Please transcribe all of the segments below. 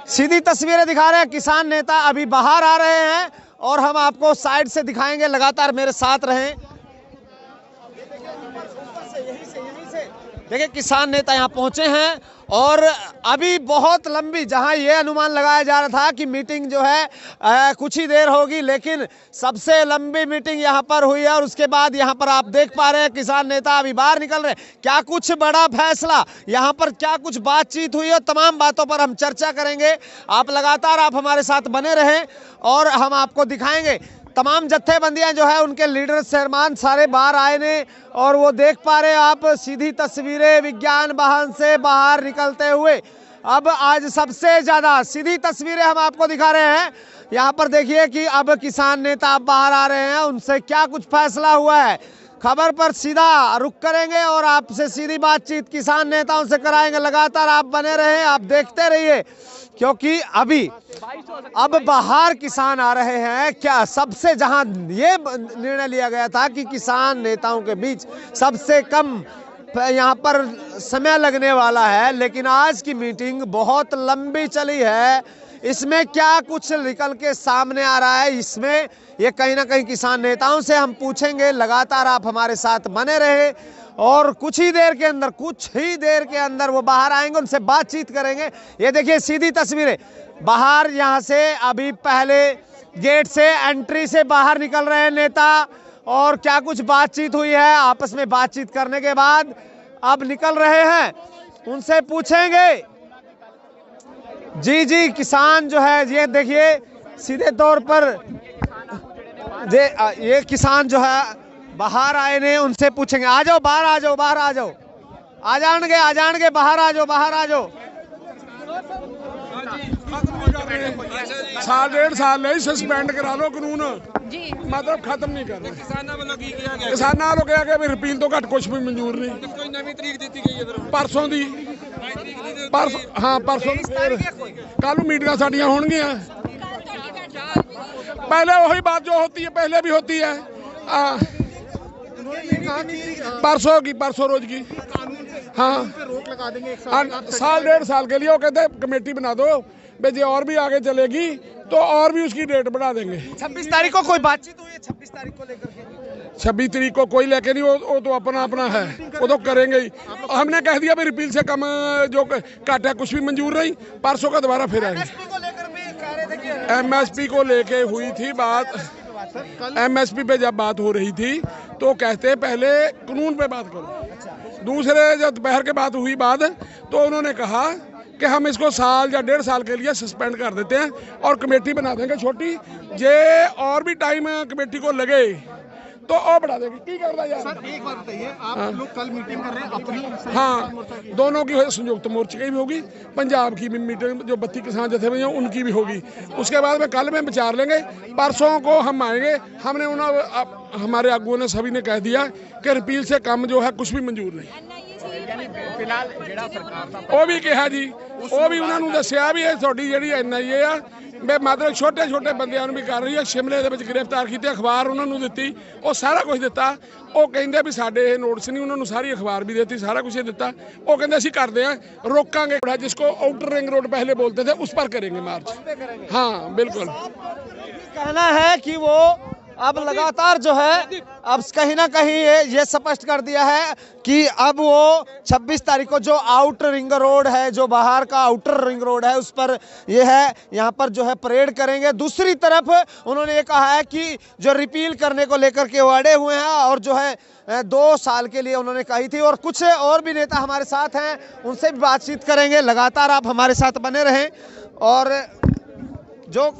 सीधी तस्वीरें दिखा रहे हैं, किसान नेता अभी बाहर आ रहे हैं और हम आपको साइड से दिखाएंगे, लगातार मेरे साथ रहें। देखिए किसान नेता यहाँ पहुंचे हैं और अभी बहुत लंबी, जहां ये अनुमान लगाया जा रहा था कि मीटिंग जो है कुछ ही देर होगी, लेकिन सबसे लंबी मीटिंग यहाँ पर हुई है। और उसके बाद यहाँ पर आप देख पा रहे हैं किसान नेता अभी बाहर निकल रहे हैं। क्या कुछ बड़ा फैसला यहाँ पर, क्या कुछ बातचीत हुई है, तमाम बातों पर हम चर्चा करेंगे। आप लगातार आप हमारे साथ बने रहें और हम आपको दिखाएंगे। तमाम जत्थेबंदियां जो है उनके लीडर शहरमान सारे बाहर आए ने और वो देख पा रहे हैं आप सीधी तस्वीरें विज्ञान वाहन से बाहर निकलते हुए। अब आज सबसे ज्यादा सीधी तस्वीरें हम आपको दिखा रहे हैं। यहाँ पर देखिए कि अब किसान नेता बाहर आ रहे हैं, उनसे क्या कुछ फैसला हुआ है, खबर पर सीधा रुख करेंगे और आपसे सीधी बातचीत किसान नेताओं से कराएंगे। लगातार आप बने रहें, आप देखते रहिए, क्योंकि अभी अब बाहर किसान आ रहे हैं। क्या सबसे, जहां ये निर्णय लिया गया था कि किसान नेताओं के बीच सबसे कम यहाँ पर समय लगने वाला है, लेकिन आज की मीटिंग बहुत लंबी चली है। इसमें क्या कुछ निकल के सामने आ रहा है, इसमें ये कहीं ना कहीं किसान नेताओं से हम पूछेंगे। लगातार आप हमारे साथ बने रहे और कुछ ही देर के अंदर वो बाहर आएंगे, उनसे बातचीत करेंगे। ये देखिए सीधी तस्वीरें बाहर, यहाँ से अभी पहले गेट से एंट्री से बाहर निकल रहे हैं नेता और क्या कुछ बातचीत हुई है, आपस में बातचीत करने के बाद अब निकल रहे हैं, उनसे पूछेंगे। जी किसान जो है, ये देखिए सीधे तौर पर ये किसान जो है बाहर आए ने, उनसे पूछेंगे। आ जाओ बाहर, आ जाओ बाहर, आ जाओ, आ जाएंगे बाहर, आ जाओ बाहर, आ जाओ। साल डेढ़ साल नहीं सस्पेंड करा लो कानून जी, मतलब खत्म नहीं कर रहे। किसानों वालों क्या कि रिपील तो घट कुछ भी मंजूर नहीं। कोई नवी तरीक दी गई है परसों दी, परसों, हाँ परसों कल मीटिंग साडियां होणगियां। पहले वही बात जो होती है पहले भी होती है, परसों रोज की, हाँ रोक लगा देंगे साल डेढ़ साल के लिए। वो कहते कमेटी बना दो भाई, जो और भी आगे चलेगी तो और भी उसकी डेट बढ़ा देंगे। 26 तारीख को कोई बातचीत हुई है? 26 तारीख को लेकर के 26 तारीख को कोई लेके नहीं, वो तो अपना है, वो तो करेंगे ही। हमने कह दिया भाई रिपील से कम जो घट है कुछ भी मंजूर नहीं। परसों का दोबारा फिर आएंगे। MSP को लेके हुई थी बात, MSP पे जब बात हो रही थी तो कहते पहले कानून पे बात करो। दूसरे जब दोपहर के बाद हुई बात तो उन्होंने कहा कि हम इसको साल या डेढ़ साल के लिए सस्पेंड कर देते हैं और कमेटी बना देंगे छोटी, जे और भी टाइम कमेटी को लगे तो और बढ़ा देंगे। की कर रहा यार सर, एक बात बताइए, आप लोग कल मीटिंग कर रहे हैं अपनी? हाँ, दोनों की संयुक्त मोर्चे की भी होगी, पंजाब की भी मीटिंग जो 32 किसान जत्थेबंदियां उनकी भी होगी। उसके बाद में कल में विचार लेंगे, परसों को हम आएंगे। हमने हमारे आगुओं ने सभी ने कह दिया कि रिपील से कम जो है कुछ भी मंजूर नहीं। फिलहाल वो भी कहा जी, वो भी उन्होंने दसिया भी है थोड़ी जी NIA आ मतलब छोटे बंदियां भी कर रही है। शिमले ਦੇ ਵਿੱਚ गिरफ्तार किए, अखबार उन्होंने ਦਿੱਤੀ, ਉਹ ਸਾਰਾ ਕੁਝ ਦਿੱਤਾ। ਉਹ ਕਹਿੰਦੇ ਵੀ ਸਾਡੇ ਇਹ ਨੋਟਿਸ ਨਹੀਂ, ਉਹਨਾਂ ਨੂੰ ਸਾਰੀ ਅਖਬਾਰ भी ਦਿੱਤੀ, ਸਾरा कुछ ਦਿੱਤਾ। ਉਹ ਕਹਿੰਦੇ ਅਸੀਂ ਕਰਦੇ ਆ, रोकांगे जिसको आउटर रिंग रोड पहले बोलते थे उस पर करेंगे मार्च। हाँ बिल्कुल, कहना है कि वो अब लगातार जो है अब कहीं ना कहीं ये स्पष्ट कर दिया है कि अब वो 26 तारीख को जो आउटर रिंग रोड है, जो बाहर का आउटर रिंग रोड है, उस पर ये है, यहाँ पर जो है परेड करेंगे। दूसरी तरफ उन्होंने ये कहा है कि जो रिपील करने को लेकर के वो अड़े हुए हैं और जो है 2 साल के लिए उन्होंने कही थी। और कुछ और भी नेता हमारे साथ हैं, उनसे भी बातचीत करेंगे। लगातार आप हमारे साथ बने रहें। और जो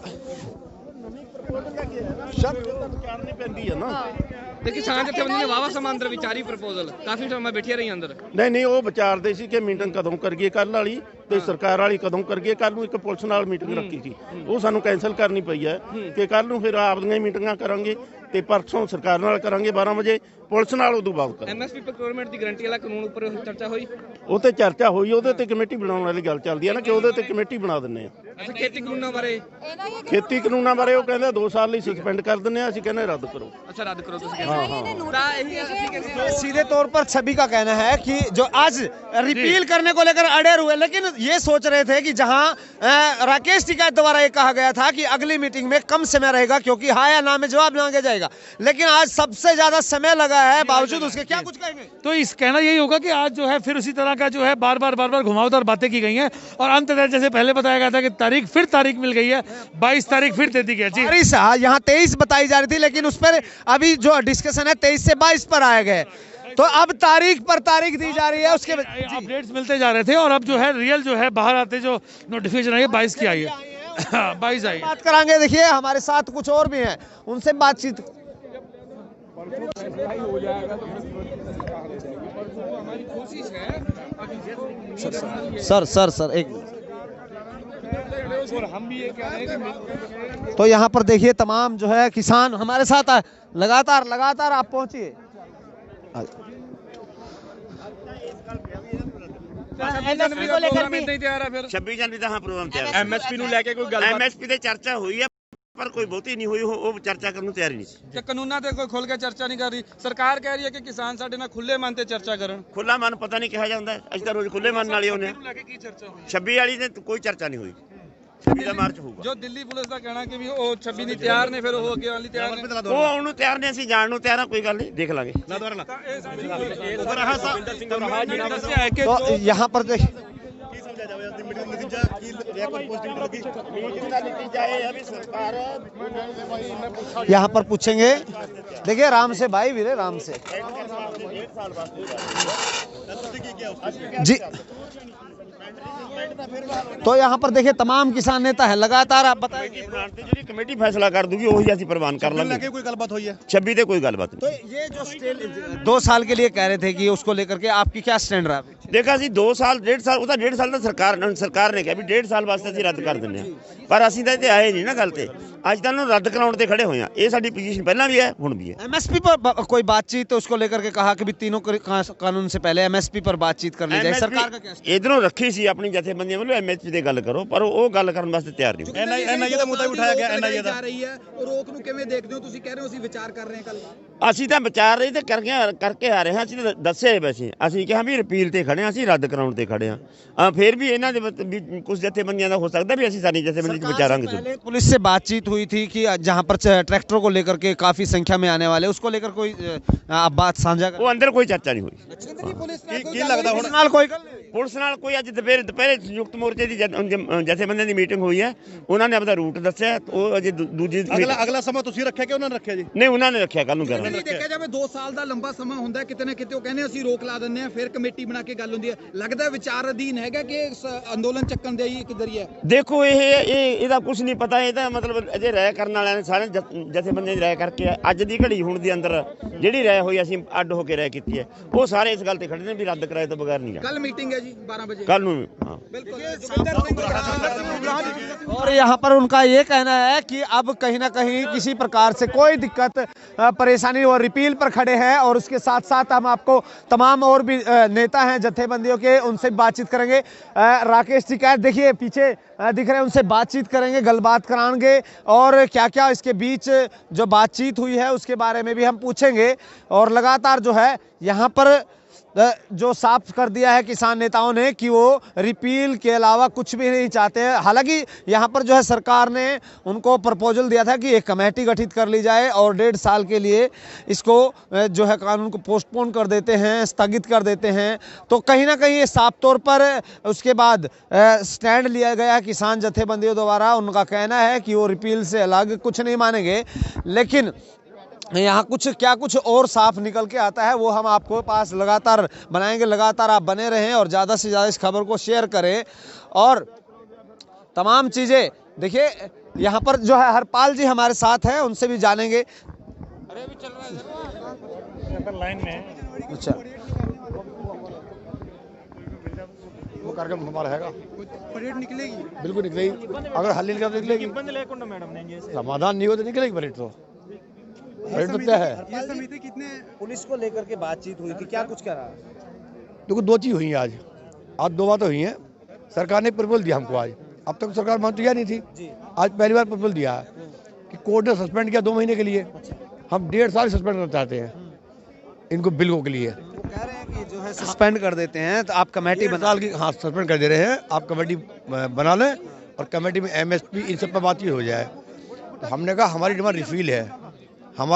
किसान जत्थेबंदी ने वावा सਮਾਂ ਅੰਦਰ ਵਿਚਾਰੀ ਪ੍ਰਪੋਜ਼ਲ ਕਾਫੀ ਸਮਾਂ ਬੈਠੀਆਂ ਰਹੀ ਅੰਦਰ। ਨਹੀਂ ਉਹ ਵਿਚਾਰਦੇ ਸੀ ਕਿ ਮੀਟਿੰਗ ਕਦੋਂ ਕਰੀਏ ਕੱਲ ਵਾਲੀ ਤੇ ਸਰਕਾਰ ਵਾਲੀ ਕਦੋਂ ਕਰੀਏ। ਕੱਲ ਨੂੰ ਇੱਕ ਪੁਲਿਸ ਨਾਲ ਮੀਟਿੰਗ ਰੱਖੀ ਸੀ, ਉਹ ਸਾਨੂੰ ਕੈਂਸਲ ਕਰਨੀ ਪਈ ਹੈ ਕਿ ਕੱਲ ਨੂੰ ਫਿਰ ਆਪਦੀਆਂ ਮੀਟਿੰਗਾਂ ਕਰਾਂਗੇ ਤੇ ਪਰਸੋਂ ਸਰਕਾਰ ਨਾਲ ਕਰਾਂਗੇ 12 ਵਜੇ, ਪੁਲਿਸ ਨਾਲ ਉਦੋਂ ਬਾਅਦ ਕਰਾਂਗੇ। MSP ਪ੍ਰੋਕਿਊਰਮੈਂਟ ਦੀ ਗਰੰਟੀ ਵਾਲਾ ਕਾਨੂੰਨ ਉੱਪਰ ਚਰਚਾ ਹੋਈ, ਉਹ ਤੇ ਚਰਚਾ ਹੋਈ, ਉਹਦੇ ਤੇ ਕਮੇਟੀ ਬਣਾਉਣ ਵਾਲੀ ਗੱਲ ਚੱਲਦੀ ਹੈ ਨਾ ਕਿ ਉਹਦੇ ਤੇ ਕਮੇਟੀ ਬਣਾ ਦਿੰਨੇ ਆ। ਅੱਛਾ, ਖੇਤੀ ਕਾਨੂੰਨਾਂ ਬਾਰੇ ਉਹ ਕਹਿੰਦੇ 2 ਸਾਲ ਲਈ ਸਸਪੈਂਡ ਕਰ ਦਿੰਨੇ ਆ, ਅਸੀਂ ਕਹਿੰਦੇ ਰੱਦ ਕਰੋ। अच्छा रद्द करो तो सीधे तौर पर सभी का कहना है कि जो आज रिपील करने को लेकर अड़े हुए, लेकिन ये सोच रहे थे कि जहां राकेश टिकैत द्वारा ये कहा गया था कि अगली मीटिंग में कम समय रहेगा क्योंकि हाँ या ना में जवाब मांगा जाएगा, लेकिन आज सबसे ज्यादा समय लगा है, बावजूद उसके क्या कुछ कहेंगे? तो इस कहना यही होगा कि आज जो है फिर उसी तरह का जो है बार बार घुमावदार बातें की गई हैं और अंततः जैसे पहले बताया गया था कि तारीख मिल गई है, 22 तारीख फिर दे दी गई जी। बारिश यहाँ 23 बताई जा रही थी, लेकिन उस पर अभी जो डिस्कशन है 23 से 22 पर आए गए, तो अब तारीख पर तारीख दी जा रही है, उसके अपडेट्स मिलते जा रहे थे और अब जो है रियल जो है बाहर आते जो नोटिफिकेशन आई है 22 की आई है 22 आई है। बात करांगे। देखिए हमारे साथ कुछ और भी हैं, उनसे बातचीत। सर एक तो यहाँ पर देखिए तमाम जो है किसान हमारे साथ है, लगातार आप पहुंचिए। एमएसपी को लेकर भी नहीं तैयार है फिर 26 जनवरी ਦਾ ਹਾਂ ਪ੍ਰੋਗਰਾਮ ਤਿਆਰ एमएसपी ਨੂੰ ਲੈ ਕੇ ਕੋਈ ਗੱਲਬਾਤ ਐਮਐਸਪੀ ਤੇ ਚਰਚਾ ਹੋਈ ਹੈ ਪਰ ਕੋਈ ਬਹੁਤੀ ਨਹੀਂ ਹੋਈ, ਉਹ ਚਰਚਾ ਕਰਨ ਨੂੰ ਤਿਆਰ ਹੀ ਨਹੀਂ ਸੀ। ਕਿ ਕਾਨੂੰਨਾਂ ਤੇ ਕੋਈ ਖੁੱਲ ਕੇ ਚਰਚਾ ਨਹੀਂ ਕਰ ਰਹੀ ਸਰਕਾਰ, ਕਹਿ ਰਹੀ ਹੈ ਕਿ ਕਿਸਾਨ ਸਾਡੇ ਨਾਲ ਖੁੱਲੇ ਮਨ ਤੇ ਚਰਚਾ ਕਰਨ। ਖੁੱਲਾ ਮਨ ਪਤਾ ਨਹੀਂ ਕਿਹਾ ਜਾਂਦਾ, ਅਸੀਂ ਤਾਂ ਰੋਜ਼ ਖੁੱਲੇ ਮਨ ਨਾਲ ਹੀ ਆਉਂਦੇ ਹਾਂ। 26 ਵਾਲੀ ਤੇ ਕੋਈ ਚਰਚਾ ਨਹੀਂ ਹੋਈ, 26 ਦਾ ਮਾਰਚ ਹੋਊਗਾ। ਜੋ ਦਿੱਲੀ ਪੁਲਿਸ ਦਾ ਕਹਿਣਾ ਕਿ ਵੀ ਉਹ 26 ਨਹੀਂ ਤਿਆਰ ਨੇ, ਫਿਰ ਉਹ ਅੱਗੇ ਆਉਣ ਲਈ ਤਿਆਰ ਨੇ। ਉਹ ਆਉਣ ਨੂੰ ਤਿਆਰ ਨੇ, ਅਸੀਂ ਜਾਣ ਨੂੰ ਤਿਆਰ ਹਾਂ, ਕੋਈ ਗੱਲ ਨਹੀਂ, ਦੇਖ ਲਾਂਗੇ। ਦੱਸਿਆ ਹੈ ਕਿ तो यहाँ पर देखिए यहाँ पर पूछेंगे। देखिए राम से भाई वीरे राम से जी। तो यहाँ पर देखिए तमाम किसान नेता है, लगातार आप बताएं। ਜਿਹੜੀ ਕਮੇਟੀ ਫੈਸਲਾ ਕਰ ਦੂਗੀ ਉਹੀ ਅਸੀਂ ਪ੍ਰਵਾਨ ਕਰ ਲਾਂਗੇ। कोई गलबात हुई है 26 ਤੇ ਕੋਈ ਗੱਲਬਾਤ तो ये जो 2 साल के लिए कह रहे थे कि उसको लेकर के आपकी क्या स्टैंड रहा? ਨਹੀਂ। ਦੇਖਾ ਅਸੀਂ 2 ਸਾਲ 1.5 ਸਾਲ, ਉਹ ਤਾਂ 1.5 ਸਾਲ ਦਾ ਸਰਕਾਰ ਨੇ ਕਿਹਾ ਵੀ 1.5 ਸਾਲ ਵਾਸਤੇ ਅਸੀਂ ਰੱਦ ਕਰ ਦਿੰਦੇ ਹਾਂ, ਪਰ ਅਸੀਂ ਤਾਂ ਇੱਥੇ ਆਏ ਨਹੀਂ ਨਾ ਗੱਲ ਤੇ, ਅੱਜ ਤਾਂ ਉਹਨੂੰ ਰੱਦ ਕਰਾਉਣ ਤੇ ਖੜੇ ਹੋਏ ਆ। ਇਹ ਸਾਡੀ ਪੋਜੀਸ਼ਨ ਪਹਿਲਾਂ ਵੀ ਹੈ ਹੁਣ ਵੀ ਹੈ। एमएसपी पर कोई बातचीत तो उसको लेकर के कहा कि भी तीनों कानून से पहले एमएसपी पर बातचीत कर ली जाए, सरकार का क्या? इधरों रखी सी अपनी जथेबंदियां ਵੱਲੋਂ एमएसपी ਤੇ ਗੱਲ ਕਰੋ, ਪਰ ਉਹ ਗੱਲ ਕਰਨ ਵਾਸਤੇ ਤਿਆਰ ਨਹੀਂ। एनआईए ਦਾ ਮੁੱਦਾ ਉਠਾਇਆ ਗਿਆ, एनआईए ਦਾ ਰਹੀ ਹੈ ਉਹ ਰੋਕ ਨੂੰ ਕਿਵੇਂ ਦੇਖਦੇ ਹੋ ਤੁਸੀਂ? ਕਹਿ ਰਹੇ ਹੋ ਅਸੀਂ ਵਿਚਾਰ ਕਰ ਰਹੇ ਹਾਂ ਕੱਲ। ਅਸੀਂ ਤਾਂ ਵਿਚਾਰ ਰਹੀ ਤੇ ਕਰਕੇ ਆ ਰਹੇ ਹਾਂ, ਅਸੀਂ ਤਾਂ ਦੱਸਿਆ ਵੈਸੇ ਅਸੀਂ ਕਿਹਾ ਵੀ ਰਿਪੀਲ ਤੇ ਖੜੇ ਹਾਂ, ਅਸੀਂ ਰੱਦ ਕਰਾਉਣ ਤੇ ਖੜੇ ਹਾਂ। ਫਿਰ ਵੀ ਇਹਨਾਂ ਦੇ ਵੀ ਕੁਝ ਜਥੇਬੰਦੀਆਂ ਦਾ ਹੋ ਸਕਦਾ भी ਅਸੀਂ ਸਾਰੀ जथेबंदी ਚ ਵਿਚਾਰਾਂਗੇ। पहले पुलिस से बातचीत हुई थी कि जहां पर ट्रैक्टरों को लेकर के काफी संख्या में आने वाले, उसको लेकर कोई आप बात साझा कर? ਉਹ ਅੰਦਰ ਕੋਈ ਚਰਚਾ ਨਹੀਂ ਹੋਈ। ਕੀ ਲੱਗਦਾ ਹੁਣ नाल कोई गल नहीं? ਪੁਲਿਸ ਨਾਲ ਕੋਈ ਅੱਜ ਦੁਪਹਿਰੇ ਸੰਯੁਕਤ ਮੋਰਚੇ ਦੀ ਜਥੇਬੰਦੀਆਂ ਦੀ ਮੀਟਿੰਗ ਹੋਈ ਹੈ, ਉਹਨਾਂ ਨੇ ਆਪਦਾ ਰੂਟ ਦੱਸਿਆ। ਉਹ ਅਜੇ ਦੂਜੀ ਅਗਲਾ ਸਮਾਂ ਤੁਸੀਂ ਰੱਖਿਆ ਕਿ ਉਹਨਾਂ ਨੇ ਰੱਖਿਆ ਜੀ? ਨਹੀਂ, ਉਹਨਾਂ ਨੇ ਰੱਖਿਆ, ਕੱਲ ਨੂੰ ਕਰਾਂਗੇ। ਨਹੀਂ ਦੇਖਿਆ ਜਾਵੇ 2 ਸਾਲ ਦਾ ਲੰਬਾ ਸਮਾਂ ਹੁੰਦਾ ਹੈ, ਕਿਤੇ ਨਾ ਕਿਤੇ ਉਹ ਕਹਿੰਦੇ ਅਸੀਂ ਰੋਕ ਲਾ ਦਿੰਦੇ ਆ, ਫਿਰ ਕਮੇਟੀ ਬਣਾ ਕੇ ਗੱਲ ਹੁੰਦੀ ਹੈ। ਲੱਗਦਾ ਵਿਚਾਰ ਅਧੀਨ ਹੈਗਾ ਕਿ ਅੰਦੋਲਨ ਚੱਕਣ ਦੇ ਹੀ ਇੱਕ ਜ਼ਰੀਆ? ਦੇਖੋ ਇਹਦਾ ਕੁਝ ਨਹੀਂ ਪਤਾ, ਇਹਦਾ ਮਤਲਬ ਅਜੇ ਰਾਇ ਕਰਨ ਵਾਲਿਆਂ ਨੇ ਸਾਰੇ ਜਥੇਬੰਦੀਆਂ ਦੀ ਰਾਇ ਕਰਕੇ ਅੱਜ ਦੀ ਘੜੀ ਹੁਣ ਦੇ ਅੰਦਰ ਜਿਹੜੀ ਰਾਇ ਹੋਈ ਅਸੀਂ ਅੱਡ ਹੋ ਕੇ ਰਾਇ ਕੀਤੀ ਹੈ, ਉਹ ਸਾਰੇ ਇਸ ਗੱਲ ਤੇ ਖੜੇ ਨੇ ਵੀ ਰੱਦ ਕਰਾਏ ਤੋਂ ਬਗੈਰ ਨਹੀਂ ਜਾਣਾ। ਕੱਲ ਮੀਟਿੰਗ ਹੈ ਜੀ 12 ਵਜੇ। ਕੱਲ ਨੂੰ ਹਾਂ। और यहाँ पर उनका ये कहना है कि अब कहीं ना कहीं किसी प्रकार से कोई दिक्कत परेशानी और रिपील पर खड़े हैं, और उसके साथ साथ हम आपको तमाम और भी नेता हैं जथेबंदियों के, उनसे बातचीत करेंगे। राकेश टिकैत देखिए पीछे दिख रहे हैं, उनसे बातचीत करेंगे, गलबात कराएंगे, और क्या क्या इसके बीच जो बातचीत हुई है उसके बारे में भी हम पूछेंगे। और लगातार जो है यहाँ पर जो साफ कर दिया है किसान नेताओं ने कि वो रिपील के अलावा कुछ भी नहीं चाहते हैं। हालांकि यहाँ पर जो है सरकार ने उनको प्रपोजल दिया था कि एक कमेटी गठित कर ली जाए और 1.5 साल के लिए इसको जो है कानून को पोस्टपोन कर देते हैं, स्थगित कर देते हैं। तो कहीं ना कहीं ये साफ तौर पर उसके बाद स्टैंड लिया गया किसान जथेबंदियों द्वारा। उनका कहना है कि वो रिपील से अलग कुछ नहीं मानेंगे, लेकिन यहाँ कुछ और साफ निकल के आता है वो हम आपको पास लगातार बनाएंगे। लगातार आप बने रहें और ज़्यादा से ज़्यादा इस खबर को शेयर करें और तमाम चीज़ें देखिए। यहाँ पर जो है हरपाल जी हमारे साथ हैं, उनसे भी जानेंगे। अरे अभी चल रहा है लाइन में। अच्छा वो कार्यक्रम हमारा हैगा, परेड निकलेगी? बिल्कुल निकलेगी, अगर हल नहीं कर निकलेगी, समाधान नहीं हो तो निकलेगी परेड। तो परेड तो क्या है? ये समिति कितने पुलिस को लेकर के बातचीत हुई थी, क्या कुछ करा? देखो 2 चीज़ हुई हैं आज 2 बातें हुई हैं। सरकार ने प्रपोजल दिया हमको आज, अब तक सरकार मान तैयार नहीं थी, आज पहली बार प्रपोजल दिया है कि कोर्ट ने सस्पेंड किया 2 महीने के लिए। हम 1.5 साल सस्पेंड करना चाहते हैं इनको बिलों के लिए। कह रहे हैं कि जो है सस्पेंड कर देते हैं, तो आप कमेटी बना साल की हाँ सस्पेंड कर दे रहे हैं, आप कमेटी बना लें और कमेटी में एमएसपी इन सब पर बातचीत हो जाए। तो हमने कहा हमारी डिमांड रिफिल है, हम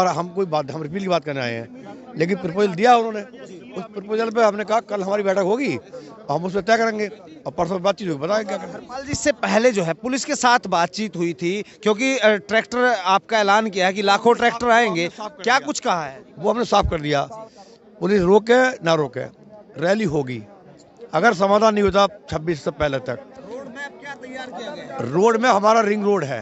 रिफिल की बात करने आए हैं, लेकिन प्रपोजल दिया उन्होंने। उस प्रपोजल पे हमने कहा कल हमारी बैठक होगी और हम उसमें तय करेंगे और परसों बातचीत होगी, बताएंगे क्या करें। हरपाल जी, इससे पहले जो है पुलिस के साथ बातचीत हुई थी, क्योंकि ट्रैक्टर आपका ऐलान किया है कि लाखों ट्रैक्टर आएंगे, क्या कुछ कहा है? वो हमने साफ कर दिया, पुलिस रोके ना रोके रैली होगी। अगर समाधान नहीं होता 26 से पहले तक, रोड मैप क्या तैयार किया गया? रोड में हमारा रिंग रोड है,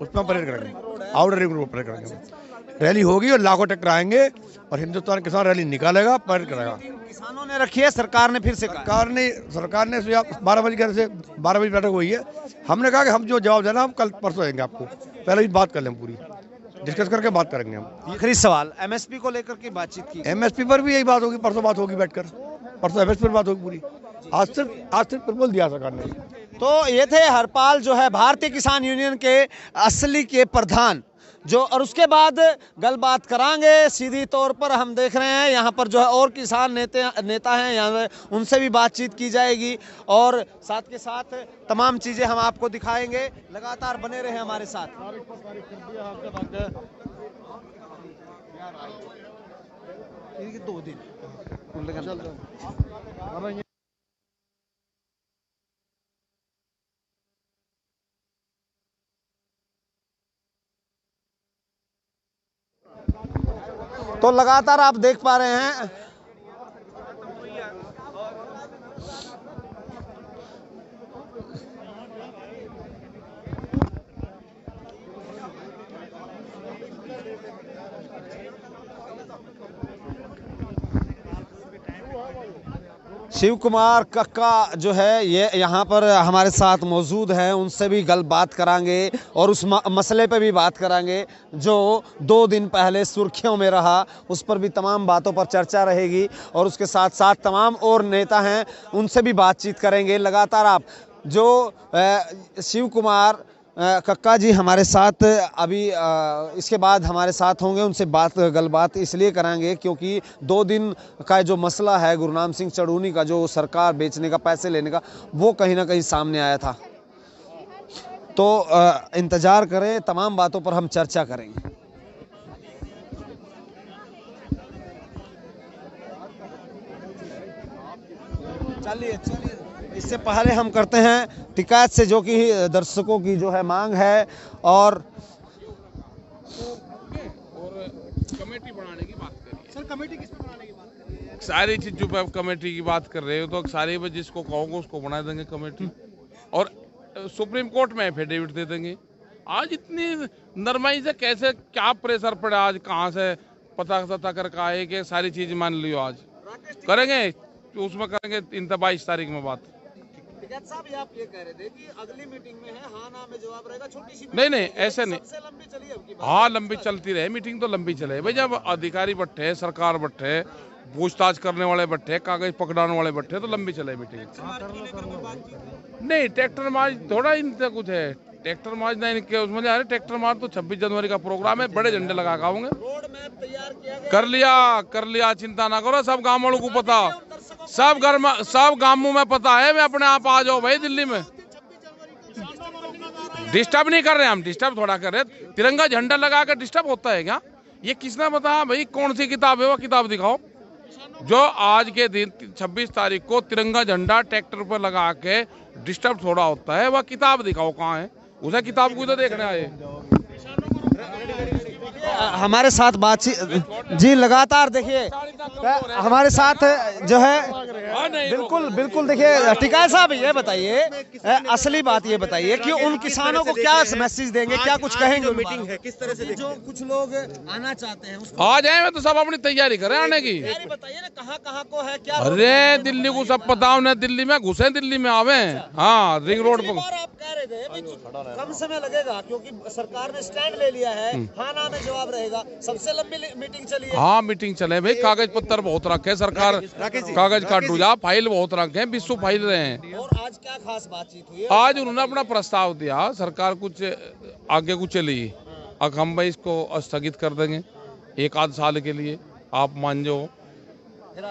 उसमें हम परेड करेंगे, आउटर रिंग रोड परेड करेंगे। रैली होगी और लाखों ट्रैक्टर आएंगे और हिंदुस्तान किसान रैली निकालेगा, परेड करेगा। किसानों ने रखी है, सरकार ने फिर से कहा। सरकार ने 12 बजे से 12 बजे बैठक हुई है। हमने कहा कि हम जो जवाब देना हम कल परसों देंगे आपको, पहले भी बात कर लें, पूरी डिस्कस करके बात करेंगे हम। आखिरी सवाल, एमएसपी को लेकर की बातचीत की? एमएसपी पर भी यही बात होगी, परसों बात होगी बैठकर, परसों एमएसपी पर बात होगी पूरी। आज सिर्फ प्रपोजल दिया सरकार ने। तो ये थे हरपाल जो है भारतीय किसान यूनियन के असली के प्रधान जो, और उसके बाद गलबात करांगे। सीधी तौर पर हम देख रहे हैं यहाँ पर जो है और किसान नेता हैं, यहाँ उनसे भी बातचीत की जाएगी और साथ के साथ तमाम चीज़ें हम आपको दिखाएंगे। लगातार बने रहे हमारे साथ। ये 2 दिन तो लगातार आप देख पा रहे हैं शिव कुमार कक्का जो है ये यहाँ पर हमारे साथ मौजूद हैं, उनसे भी बात करांगे और उस मसले पे भी बात करांगे जो 2 दिन पहले सुर्खियों में रहा, उस पर भी तमाम बातों पर चर्चा रहेगी और उसके साथ साथ तमाम और नेता हैं उनसे भी बातचीत करेंगे। लगातार आप जो शिव कुमार कक्का जी हमारे साथ अभी इसके बाद हमारे साथ होंगे, उनसे गलबात इसलिए करांगे क्योंकि 2 दिन का जो मसला है गुरनाम सिंह चढ़ूनी का, जो सरकार बेचने का, पैसे लेने का, वो कहीं ना कहीं सामने आया था। तो इंतज़ार करें, तमाम बातों पर हम चर्चा करेंगे। चलिए इससे पहले हम करते हैं टिकैत से, जो कि दर्शकों की जो है मांग है और कमेटी बनाने की बात करिए। सर कमेटी किस पे बनाने की बात कर रही है? सारी चीजों पे कमेटी की बात कर रहे हो तो सारे में जिसको कहोगे उसको बना देंगे कमेटी और सुप्रीम कोर्ट में एफिडेविट दे देंगे। आज इतनी नरमाई से कैसे, क्या प्रेशर पड़ा, आज कहाँ से पता करके आए कि सारी चीज मान लियो। आज करेंगे तो उसमें करेंगे 22 तारीख में बात। साहब आप ये कह रहे थे कि अगली मीटिंग में है हाँ ना में जवाब रहेगा, छोटी सी नहीं ऐसे नहीं, सबसे लंबी चली अब की बात। हाँ लंबी चलती रहे, मीटिंग तो लंबी चले भाई। जब अधिकारी बैठे, सरकार बैठे, पूछताछ करने वाले बैठे, कागज पकड़ाने वाले बैठे, तो लंबी चले मीटिंग। नहीं ट्रैक्टर मार्च थोड़ा इनसे कुछ है, ट्रैक्टर मार्च नहीं इनके उसमें जा रहे। ट्रैक्टर मार्च तो 26 जनवरी का प्रोग्राम है, बड़े झंडे लगा के आओगे। रोड मैप तैयार किया गया, कर लिया, चिंता ना करो, सब गाँव वालों को पता, सब गांवों में पता है। मैं अपने आप आ जाओ भाई दिल्ली में, डिस्टर्ब नहीं कर रहे हम, डिस्टर्ब थोड़ा कर रहे। तिरंगा झंडा लगा कर डिस्टर्ब होता है क्या? ये किसने बताया भाई? कौन सी किताब है वो किताब दिखाओ जो आज के दिन 26 तारीख को तिरंगा झंडा ट्रैक्टर पर लगा के डिस्टर्ब थोड़ा होता है, वह किताब दिखाओ कहाँ है। उसे किताब को तो देखने आए। हमारे साथ बातचीत जी लगातार देखिए हमारे साथ जो है बिल्कुल देखिए टिकैत साहब ये बताइए, असली बात ये बताइए कि उन किसानों को क्या मैसेज देंगे, क्या कुछ कहेंगे? मीटिंग है किस तरह से, जो कुछ लोग आना चाहते हैं उसको आ जाए, तो सब अपनी तैयारी करें आने की। बताइए ना कहाँ को है क्या? अरे दिल्ली को सब पता उन्हें, दिल्ली में घुसे, दिल्ली में आवे। हाँ रिंग रोड पर आप कह रहे थे कम समय लगेगा क्योंकि सरकार ने स्टैंड ले लिया है, हाँ ना में जवाब रहेगा। सबसे लंबी मीटिंग चली है। हाँ मीटिंग चले भाई, कागज पत्तर बहुत रखे सरकार, कागज काटू जा, फाइल बहुत रखे, 20 फाइल रहे हैं। और आज क्या खास बातचीत हुई है? आज उन्होंने अपना प्रस्ताव दिया, सरकार कुछ आगे कुछ चली, अब हम भाई इसको स्थगित कर देंगे 1 आध साल के लिए, आप मान जाओ।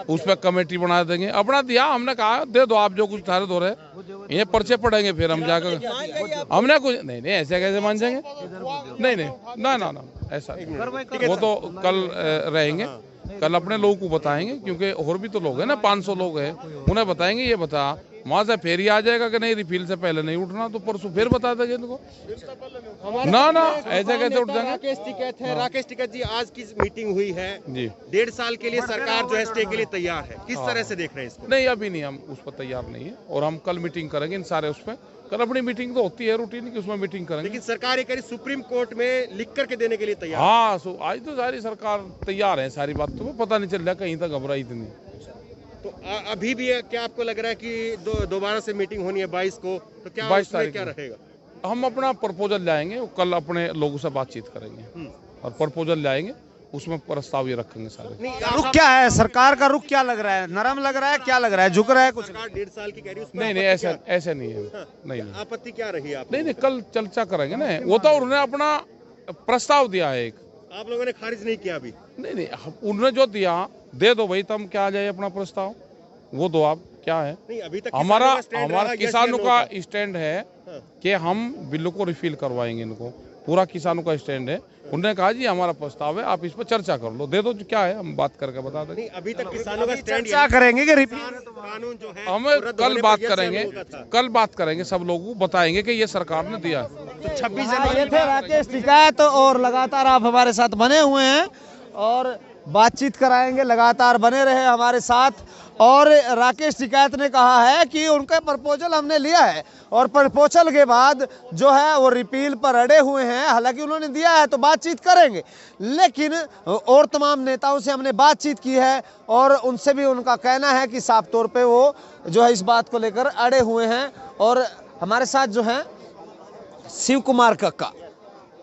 उस पर कमेटी बना देंगे। अपना दिया, हमने कहा दे दो आप जो कुछ थारे दो रहे, ये पर्चे पड़ेंगे फिर हम जाकर। हमने कुछ नहीं ऐसे कैसे मान जाएंगे, नहीं ना ऐसा नहीं। वो तो कल रहेंगे, कल अपने लोगों को बताएंगे, क्योंकि और भी तो लोग हैं ना, 500 लोग हैं, उन्हें बताएंगे ये बता, वहां से फेरी आ जाएगा कि नहीं रिफिल से पहले नहीं उठना, तो परसों फिर बता देंगे इनको। ना ऐसे कैसे उठ जाएंगे। राकेश टिकैत जी, आज की मीटिंग हुई है जी, 1.5 साल के लिए सरकार जो है स्टे के लिए तैयार है, किस तरह से देख रहे हैं इसको? नहीं अभी नहीं, हम उस पर तैयार नहीं है, और हम कल मीटिंग करेंगे इन सारे उस पर। कल अपनी मीटिंग तो होती है रूटीन की, उसमें मीटिंग करेंगे। लेकिन सरकार ये कह रही सुप्रीम कोर्ट में लिख करके देने के लिए तैयार। हाँ, आज तो सारी सरकार तैयार है, सारी बात तो पता नहीं चल रहा कहीं तक घबराई इतनी। तो अभी भी क्या आपको लग रहा है कि दोबारा से मीटिंग होनी है 22 को, तो क्या 22 तारीख क्या रहेगा? हम अपना प्रपोजल लाएंगे, कल अपने लोगों से बातचीत करेंगे और प्रपोजल लाएंगे, उसमें प्रस्ताव ये रखेंगे सारे। रुख क्या है सरकार का, रुख क्या लग रहा है? नरम लग रहा है, क्या लग रहा है, झुक रहा है कुछ? सरकार 1.5 साल की कह रही है। नहीं ऐसा नहीं है। नहीं आपत्ति क्या रही आप? नहीं कल चर्चा करेंगे ना, वो तो उन्होंने अपना प्रस्ताव दिया है एक, आप लोगों ने खारिज नहीं किया अभी? नहीं उन्होंने जो दिया दे दो भाई, तब क्या आ जाए अपना प्रस्ताव, वो दो आप क्या है। नहीं अभी तक हमारा किसानों का स्टैंड है कि हम बिलों को रिफिल करवाएंगे, इनको पूरा किसानों का स्टैंड है। उन्होंने कहा जी हमारा प्रस्ताव है, आप इस पर चर्चा कर लो, दे दो जो क्या है, हम बात करके बता देंगे। अभी तक किसानों का स्टैंड क्या करेंगे कि कानून जो है हम कल बात करेंगे, सब लोगों को बताएंगे कि ये सरकार ने दिया। तो 26 जनवरी थे राकेश टिकैत, और लगातार आप हमारे साथ बने हुए हैं और बातचीत कराएंगे, लगातार बने रहे हमारे साथ। और राकेश टिकैत ने कहा है कि उनका प्रपोजल हमने लिया है, और प्रपोजल के बाद जो है वो रिपील पर अड़े हुए हैं। हालांकि उन्होंने दिया है तो बातचीत करेंगे, लेकिन और तमाम नेताओं से हमने बातचीत की है और उनसे भी उनका कहना है कि साफ तौर पे वो जो है इस बात को लेकर अड़े हुए हैं। और हमारे साथ जो है शिव कुमार कक्का,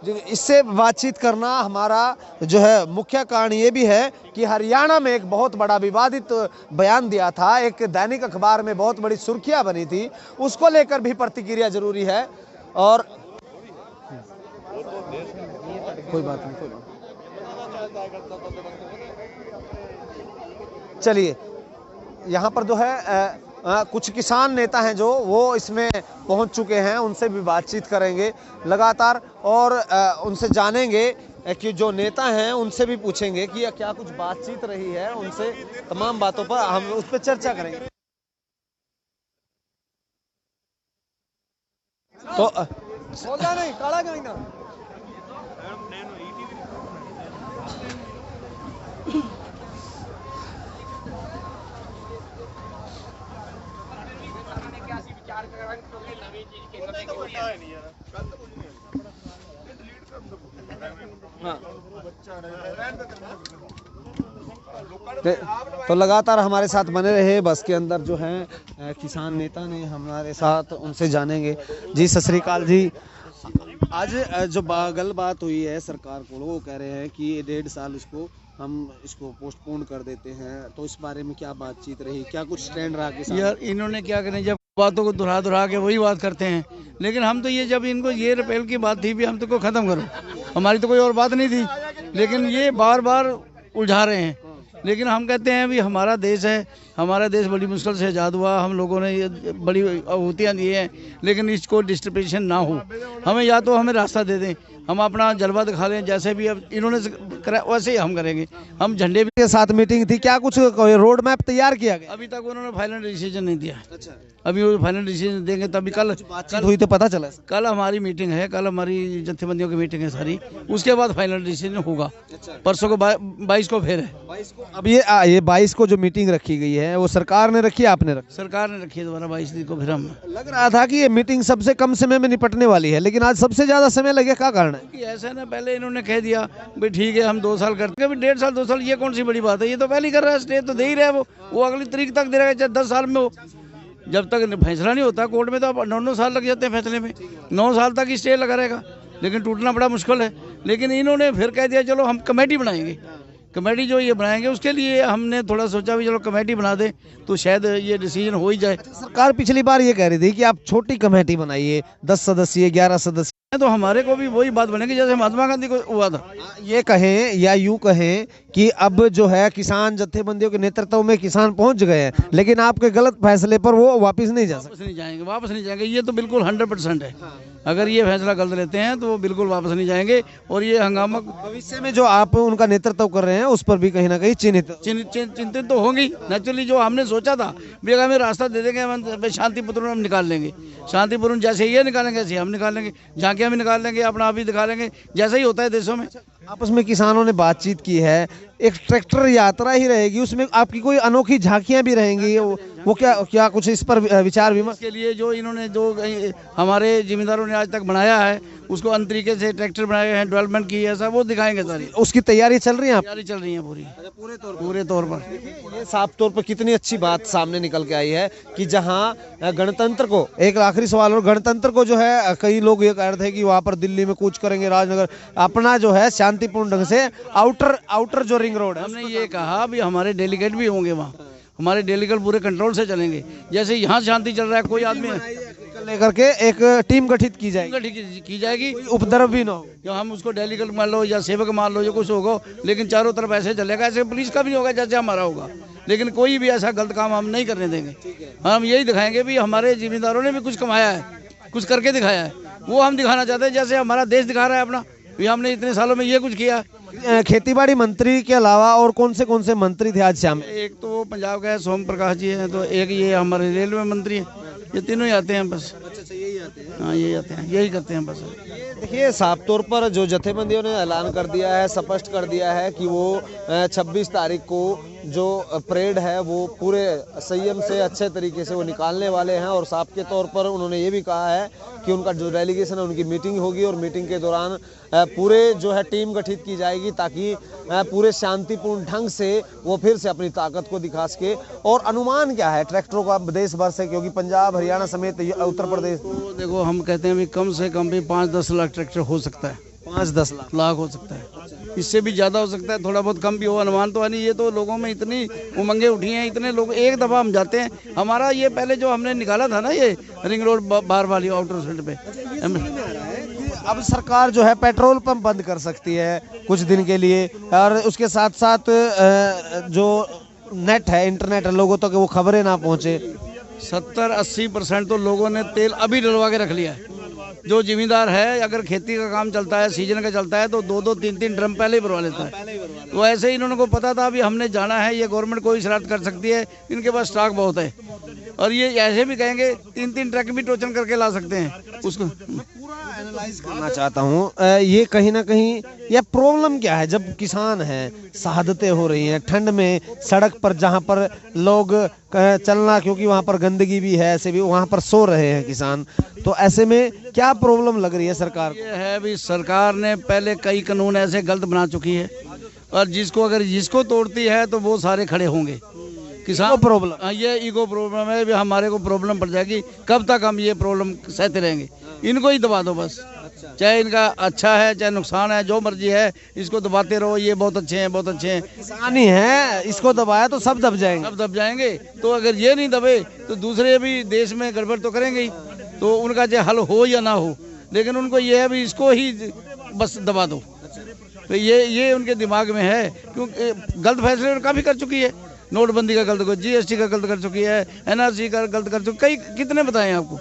इससे बातचीत करना हमारा जो है मुख्य कारण ये भी है कि हरियाणा में एक बहुत बड़ा विवादित बयान दिया था, एक दैनिक अखबार में बहुत बड़ी सुर्खियां बनी थी, उसको लेकर भी प्रतिक्रिया जरूरी है। और कोई बात नहीं, चलिए यहाँ पर जो है कुछ किसान नेता हैं जो वो इसमें पहुंच चुके हैं, उनसे भी बातचीत करेंगे लगातार, और उनसे जानेंगे कि जो नेता हैं उनसे भी पूछेंगे कि क्या कुछ बातचीत रही है उनसे, तमाम बातों पर हम उस पर चर्चा करेंगे। तो नहीं काला क्यों ना तो लगातार हमारे साथ बने रहे। बस के अंदर जो है किसान नेता ने हमारे साथ, उनसे जानेंगे। जी सत श्री अकाल जी, आज जो गलबात हुई है सरकार को, वो कह रहे हैं कि 1.5 साल हम इसको पोस्टपोन कर देते हैं, तो इस बारे में क्या बातचीत रही, क्या कुछ स्टैंड रहा किसान? यार इन्होंने क्या करें, जब बातों को दोहरा के वही बात करते हैं, लेकिन हम तो ये जब इनको ये रिपेल की बात थी भी हम तो को ख़त्म करो, हमारी तो कोई और बात नहीं थी, लेकिन ये बार बार उलझा रहे हैं। लेकिन हम कहते हैं भी हमारा देश है, हमारा देश बड़ी मुश्किल से आज़ाद हुआ, हम लोगों ने ये बड़ी आहुतियाँ दी हैं, लेकिन इसको डिस्ट्रीब्यूशन ना हो, हमें या तो हमें रास्ता दे दें, हम अपना जलवा दिखा लें, जैसे भी अब इन्होंने करा वैसे ही हम करेंगे। हम झंडे भी के साथ मीटिंग थी, क्या कुछ रोड मैप तैयार किया गया? अभी तक उन्होंने फाइनल डिसीजन नहीं दिया। अच्छा, अभी वो फाइनल डिसीजन देंगे तभी। कल हुई तो पता चला। कल हमारी मीटिंग है, कल हमारी जत्थेबंदियों की मीटिंग है सारी, उसके बाद फाइनल डिसीजन होगा। परसों को 22 को फिर है। अब ये 22 को जो मीटिंग रखी गई है वो सरकार ने रखी है, आपने रखी? सरकार ने रखी है दोबारा 22 को। फिर हम लग रहा था कि ये मीटिंग सबसे कम समय में निपटने वाली है, लेकिन आज सबसे ज्यादा समय लगे, क्या कारण है? कि ऐसा ना, पहले इन्होंने कह दिया भाई ठीक है हम 2 साल करते हैं, 1.5 साल 2 साल ये कौन सी बड़ी बात है, ये तो पहले ही कर रहा है, स्टे तो दे ही रहा है, वो अगली तारीख तक दे रहा है, चाहे 10 साल में हो। जब तक फैसला नहीं होता कोर्ट में तो 9 साल लग जाते हैं फैसले में, 9 साल तक स्टे लगा रहेगा, लेकिन टूटना बड़ा मुश्किल है। लेकिन इन्होंने फिर कह दिया चलो हम कमेटी बनाएंगे, कमेटी जो ये बनाएंगे उसके लिए हमने थोड़ा सोचा भी चलो कमेटी बना दे तो शायद ये डिसीजन हो ही जाए। सरकार पिछली बार ये कह रही थी कि आप छोटी कमेटी बनाइए, 10 सदस्य 11 सदस्य, तो हमारे को भी वही बात बनेगी जैसे महात्मा गांधी को हुआ था। ये कहें या यूं कहें कि अब जो है किसान जत्थेबंदियों के नेतृत्व में किसान पहुंच गए हैं, लेकिन आपके गलत फैसले पर वो वापस नहीं जा सकते। वापस नहीं जाएंगे, ये तो बिल्कुल 100% है। अगर ये फैसला गलत लेते हैं तो वो बिल्कुल वापस नहीं जाएंगे। और ये हंगामा भविष्य में जो आप उनका नेतृत्व कर रहे हैं उस पर भी कहीं ना कहीं चिंतित तो होंगी नेचुरली। जो हमने सोचा था भी अगर हमें रास्ता दे देंगे, हम शांतिपूर्ण हम निकाल लेंगे, शांतिपूर्ण जैसे ये निकालेंगे ऐसे हम निकाल लेंगे, झांकियाँ भी निकाल लेंगे, अपना आप ही दिखा लेंगे, जैसा ही होता है देशों में। आपस में किसानों ने बातचीत की है, एक ट्रैक्टर यात्रा ही रहेगी, उसमें आपकी कोई अनोखी झांकियां भी रहेंगी, वो क्या कुछ इस पर विचार विमर्श के लिए जो इन्होंने जो हमारे जिम्मेदारों ने आज तक बनाया है उसको अन्य तरीके से ट्रैक्टर बनाए हैं, डेवलपमेंट की है, सब वो दिखाएंगे सारी। उसकी तैयारी चल रही है, तैयारी चल रही है पूरे तौर पर। ये साफ तौर पर कितनी अच्छी बात सामने निकल के आई है कि जहां गणतंत्र को, एक आखिरी सवाल, और गणतंत्र को जो है कई लोग ये कह रहे थे कि वहां पर दिल्ली में कूच करेंगे, राजनगर, अपना जो है शांतिपूर्ण ढंग से आउटर जो रिंग रोड है, हमने ये कहा भी हमारे डेलीगेट भी होंगे वहाँ, हमारे डेलीगेट पूरे कंट्रोल से चलेंगे। जैसे यहाँ शांति चल रहा है, कोई आदमी लेकर के एक टीम गठित की जाएगी, उपद्रव भी ना हो। जो हम उसको डेलीगेट मान लो या सेवक मान लो, जो कुछ होगा, लेकिन चारों तरफ ऐसे चलेगा, ऐसे पुलिस का भी होगा जैसे हमारा होगा, लेकिन कोई भी ऐसा गलत काम हम नहीं करने देंगे। हम यही दिखाएंगे भी हमारे जिम्मेदारों ने भी कुछ कमाया है, कुछ करके दिखाया है, वो हम दिखाना चाहते हैं जैसे हमारा देश दिखा रहा है अपना, भी हमने इतने सालों में ये कुछ किया है। खेतीबाड़ी मंत्री के अलावा और कौन से मंत्री थे आज शाम? एक तो पंजाब का है सोम प्रकाश जी हैं, तो एक ये हमारे रेलवे मंत्री हैं, ये तीनों ही आते हैं बस। यही आते हैं? हाँ यही आते हैं, यही करते हैं बस। देखिए साफ तौर पर जो जत्थेबंदियों ने ऐलान कर दिया है, स्पष्ट कर दिया है कि वो 26 तारीख को जो परेड है वो पूरे संयम से अच्छे तरीके से वो निकालने वाले हैं। और साफ के तौर पर उन्होंने ये भी कहा है कि उनका जो डेलीगेशन है उनकी मीटिंग होगी, और मीटिंग के दौरान पूरे जो है टीम गठित की जाएगी ताकि पूरे शांतिपूर्ण ढंग से वो फिर से अपनी ताकत को दिखा सके। और अनुमान क्या है ट्रैक्टरों का देश भर से, क्योंकि पंजाब हरियाणा समेत उत्तर प्रदेश, तो देखो हम कहते हैं भी कम से कम भी 5-10 लाख ट्रैक्टर हो सकता है, 5-10 लाख हो सकता है, इससे भी ज़्यादा हो सकता है, थोड़ा बहुत कम भी हो, अनुमान तो नहीं। ये तो लोगों में इतनी उमंगें उठी हैं, इतने लोग एक दफ़ा हम जाते हैं, हमारा ये पहले जो हमने निकाला था ना ये रिंग रोड बाहर वाली आउटर साइड पे, अब सरकार जो है पेट्रोल पंप बंद कर सकती है कुछ दिन के लिए, और उसके साथ साथ जो नेट है, इंटरनेट है, लोगों तक वो खबरें ना पहुंचे। 70-80% तो लोगों ने तेल अभी डलवा के रख लिया है। जो जिम्मेदार है, अगर खेती का काम चलता है, सीजन का चलता है, तो 2-2, 3-3 ड्रम पहले ही भरवा लेता है। तो ऐसे ही इन्होंने को पता था अभी हमने जाना है, ये गवर्नमेंट कोई शरारत कर सकती है, इनके पास स्टॉक बहुत है, और ये ऐसे भी कहेंगे 3-3 ट्रक भी टोचन करके ला सकते हैं उसको। पूरा एनालाइज करना चाहता हूँ, ये कहीं ना कहीं यह प्रॉब्लम क्या है जब किसान हैं, शहादतें हो रही हैं ठंड में सड़क पर, जहाँ पर लोग चलना, क्योंकि वहाँ पर गंदगी भी है, ऐसे भी वहाँ पर सो रहे हैं किसान, तो ऐसे में क्या प्रॉब्लम लग रही है सरकार को? ये है भी सरकार ने पहले कई कानून ऐसे गलत बना चुकी है, और जिसको तोड़ती है तो वो सारे खड़े होंगे। किसान प्रॉब्लम, ये ईगो प्रॉब्लम है, भी हमारे को प्रॉब्लम पड़ जाएगी, कब तक हम ये प्रॉब्लम सहते रहेंगे? इनको ही दबा दो बस, चाहे इनका अच्छा है चाहे नुकसान है, जो मर्जी है, इसको दबाते रहो, ये बहुत अच्छे हैं, बहुत अच्छे हैं। किसान ही है, इसको दबाया तो सब दब जाएंगे, तो अगर ये नहीं दबे तो दूसरे भी देश में गड़बड़ तो करेंगे ही, तो उनका चाहे हल हो या ना हो, लेकिन उनको ये है भी इसको ही बस दबा दो। तो ये उनके दिमाग में है, क्योंकि गलत फैसले काफ़ी कर चुकी है, नोटबंदी का गलत, GST का गलत कर चुकी है, NRC का गलत कर चुकी, कितने बताएं आपको,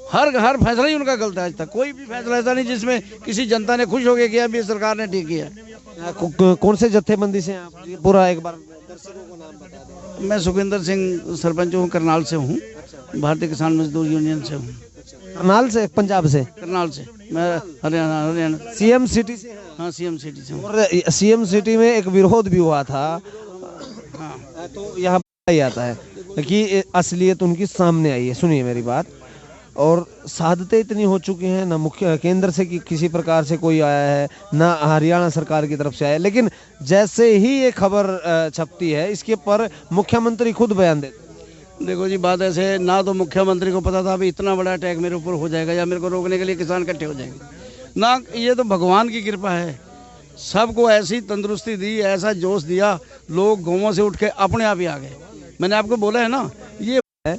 हर फैसला ही उनका गलत है। आज तक कोई भी फैसला ऐसा नहीं जिसमें किसी जनता ने खुश होकर किया भी सरकार ने ठीक किया। कौन से जत्थेबंदी से आप पूरा एक बार दर्शकों को नाम बता दें? मैं सुखविंदर सिंह सरपंच हूँ, करनाल से हूँ, भारतीय किसान मजदूर यूनियन से हूँ। करनाल से? पंजाब से? करनाल से, मैं हरियाणा CM सिटी से? हाँ CM सिटी से हूँ। और CM सिटी में एक विरोध भी हुआ था, हाँ, तो यहाँ ही आता है कि असलियत उनकी सामने आई है। सुनिए मेरी बात, और शहादतें इतनी हो चुकी हैं, ना मुख्य केंद्र से किसी प्रकार से कोई आया है, ना हरियाणा सरकार की तरफ से आया है, लेकिन जैसे ही ये खबर छपती है इसके पर मुख्यमंत्री खुद बयान देते। देखो जी, बात ऐसे, ना तो मुख्यमंत्री को पता था भी इतना बड़ा अटैक मेरे ऊपर हो जाएगा या मेरे को रोकने के लिए किसान इकट्ठे हो जाएंगे, ना ये तो भगवान की कृपा है, सबको ऐसी तंदुरुस्ती दी, ऐसा जोश दिया, लोग गाँवों से उठ के अपने आप ही आ गए। मैंने आपको बोला है ना, ये है,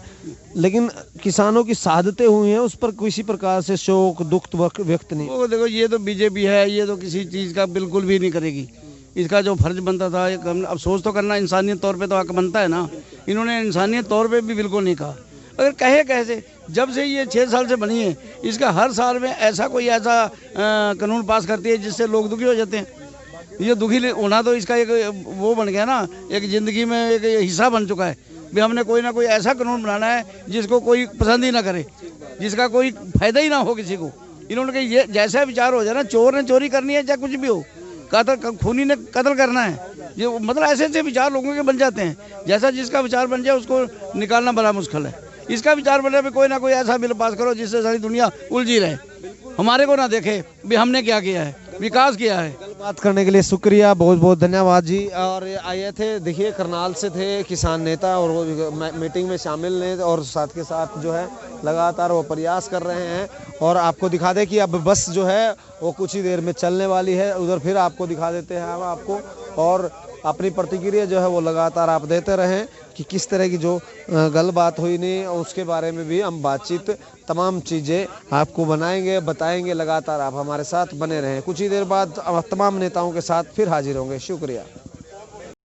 लेकिन किसानों की शहादतें हुई हैं, उस पर किसी प्रकार से शोक दुख व्यक्त नहीं। वो देखो, ये तो बीजेपी है, ये तो किसी चीज़ का बिल्कुल भी नहीं करेगी। इसका जो फर्ज बनता था अफसोस तो करना, इंसानियत तौर पे तो हक बनता है ना, इन्होंने इंसानियत तौर पे भी बिल्कुल नहीं कहा। अगर कहे कैसे, जब से ये 6 साल से बनी है, इसका हर साल में ऐसा कानून पास करती है जिससे लोग दुखी हो जाते हैं। ये दुखी होना तो इसका एक वो बन गया ना, एक ज़िंदगी में एक हिस्सा बन चुका है भी हमने कोई ना कोई ऐसा कानून बनाना है जिसको कोई पसंद ही ना करे, जिसका कोई फायदा ही ना हो किसी को। इन्होंने कहा ये जैसा विचार हो जाए ना, चोर ने चोरी करनी है चाहे कुछ भी हो, खूनी ने कत्ल करना है, ये मतलब ऐसे ऐसे विचार लोगों के बन जाते हैं। जैसा जिसका विचार बन जाए उसको निकालना बड़ा मुश्किल है। इसका विचार बन जाए कोई ना कोई ऐसा बिल पास करो जिससे सारी दुनिया उलझी रहे, हमारे को ना देखे भी हमने क्या किया है, विकास किया है। बात करने के लिए शुक्रिया, बहुत बहुत धन्यवाद जी। और आए थे, देखिए करनाल से थे किसान नेता, और वो मीटिंग में शामिल हैं और साथ के साथ जो है लगातार वो प्रयास कर रहे हैं। और आपको दिखा दें कि अब बस जो है वो कुछ ही देर में चलने वाली है, उधर फिर आपको दिखा देते हैं हम आपको, और अपनी प्रतिक्रिया जो है वो लगातार आप देते रहें कि किस तरह की जो गलबात हुई नहीं, उसके बारे में भी हम बातचीत तमाम चीज़ें आपको बताएंगे। लगातार आप हमारे साथ बने रहें। कुछ ही देर बाद तमाम नेताओं के साथ फिर हाजिर होंगे। शुक्रिया।